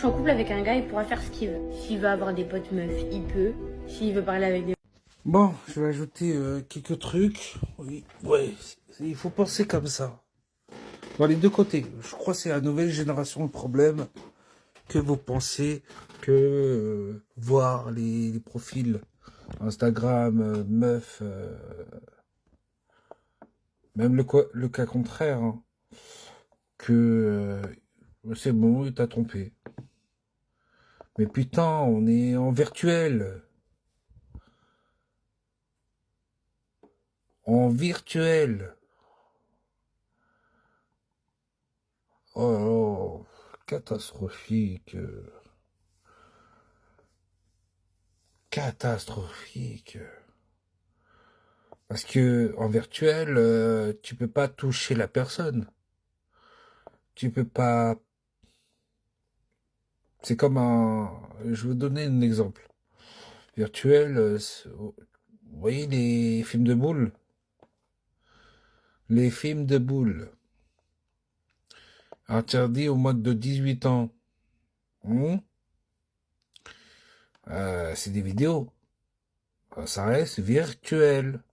suis en couple avec un gars, il pourra faire ce qu'il veut. S'il veut avoir des potes meufs, il peut. S'il veut parler avec des... Bon, je vais ajouter quelques trucs. Oui, ouais, il faut penser comme ça. Dans les deux côtés. Je crois que c'est la nouvelle génération le problème que vous pensez que voir les profils Instagram, meufs, même le cas contraire, hein, que c'est bon, il t'a trompé. Mais putain, on est en virtuel. En virtuel. Oh, catastrophique. Catastrophique. Parce que en virtuel, tu peux pas toucher la personne. Tu peux pas. C'est comme un. Je vais vous donner un exemple. Virtuel, vous voyez les films de boules? Les films de boules. Interdits au moins de 18 ans. Hmm. C'est des vidéos. Ça reste virtuel.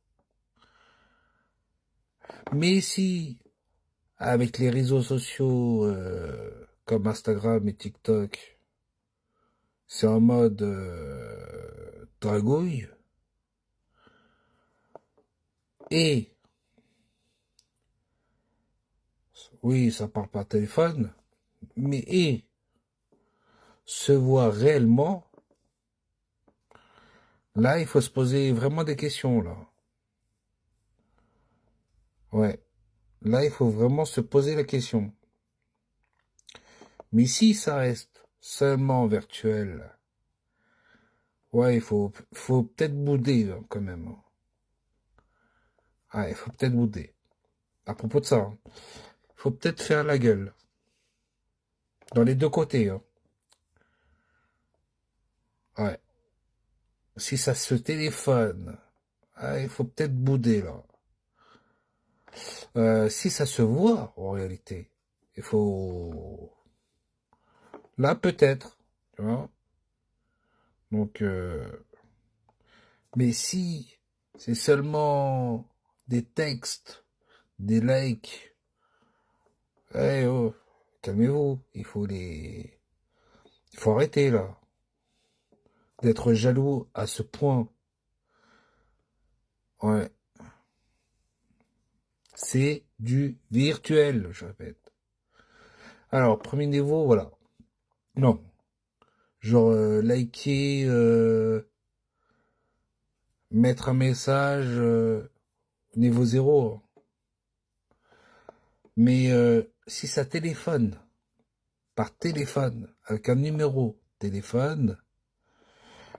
Mais si, avec les réseaux sociaux comme Instagram et TikTok, c'est en mode dragouille, et oui, ça parle par téléphone, mais et se voir réellement, là, il faut se poser vraiment des questions, là. Ouais, là, il faut vraiment se poser la question. Mais si ça reste seulement virtuel, ouais, il faut peut-être bouder, hein, quand même. Ah, il faut peut-être bouder. À propos de ça, hein, faut peut-être faire la gueule. Dans les deux côtés, hein. Ouais. Si ça se téléphone, ah, il faut peut-être bouder, là. Si ça se voit, en réalité, il faut... Là, peut-être, tu vois. Donc, mais si c'est seulement des textes, des likes, eh oh, calmez-vous, il faut arrêter, là. D'être jaloux à ce point. Ouais. C'est du virtuel, je répète. Alors, premier niveau, voilà. Non. Genre, liker, mettre un message, niveau zéro. Mais si ça téléphone, par téléphone, avec un numéro téléphone,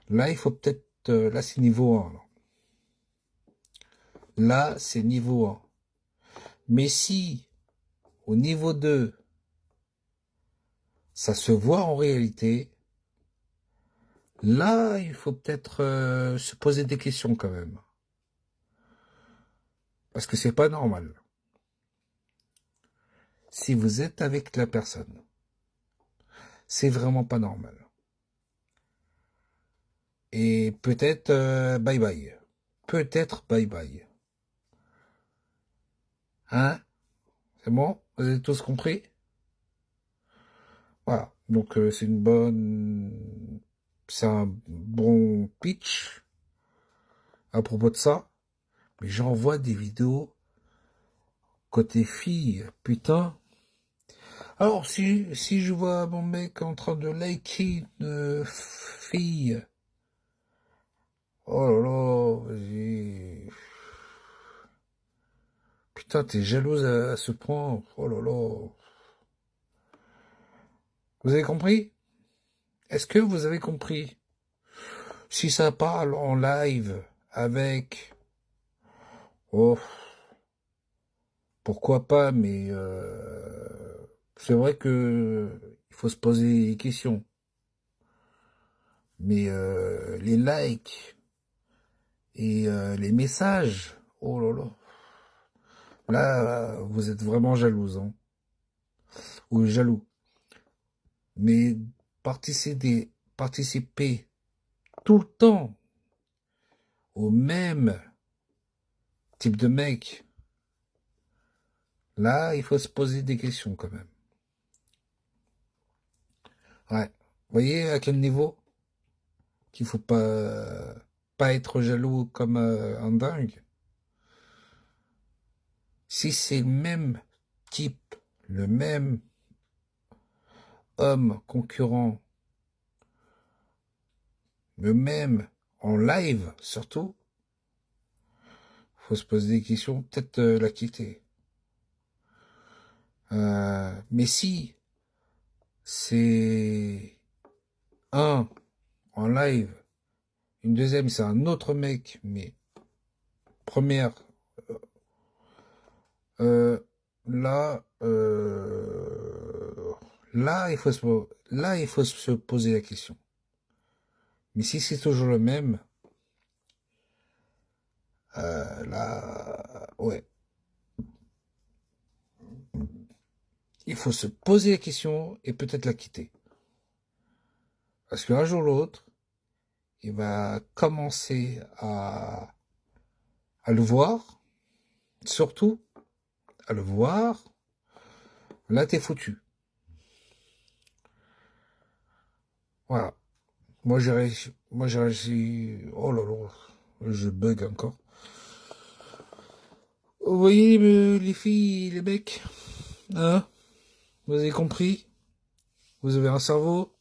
là, il faut peut-être... là, c'est niveau 1. Là, c'est niveau 1. Mais si, au niveau 2, ça se voit en réalité, là, il faut peut-être se poser des questions quand même. Parce que c'est pas normal. Si vous êtes avec la personne, c'est vraiment pas normal. Et peut-être bye bye. Peut-être bye bye. Hein? C'est bon? Vous avez tous compris? Voilà. Donc c'est une bonne... C'est un bon pitch à propos de ça. Mais j'en vois des vidéos côté fille. Putain. Alors si je vois mon mec en train de liker une fille... Oh là là, vas-y. Putain, t'es jalouse à ce point. Oh là là. Vous avez compris? Est-ce que vous avez compris? Si ça parle en live avec... Oh, pourquoi pas, mais c'est vrai que il faut se poser des questions. Mais les likes et les messages, oh là là. Là, vous êtes vraiment jalouse, hein, ou jaloux. Mais participer tout le temps au même type de mec, là, il faut se poser des questions quand même. Ouais. Vous voyez à quel niveau qu'il faut pas être jaloux comme un dingue. Si c'est le même type, le même homme concurrent, le même en live surtout, faut se poser des questions, peut-être la quitter. Mais si c'est un en live, une deuxième c'est un autre mec, mais première, là, là il faut se poser la question. Mais si c'est toujours le même, là, ouais. Il faut se poser la question et peut-être la quitter. Parce qu'un jour ou l'autre, il va commencer à le voir, surtout à le voir, là t'es foutu. Voilà. Moi j'ai réussi, oh là là, je bug encore. Vous voyez les filles, les mecs, hein? Vous avez compris? Vous avez un cerveau?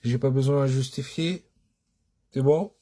J'ai pas besoin à justifier. C'est bon?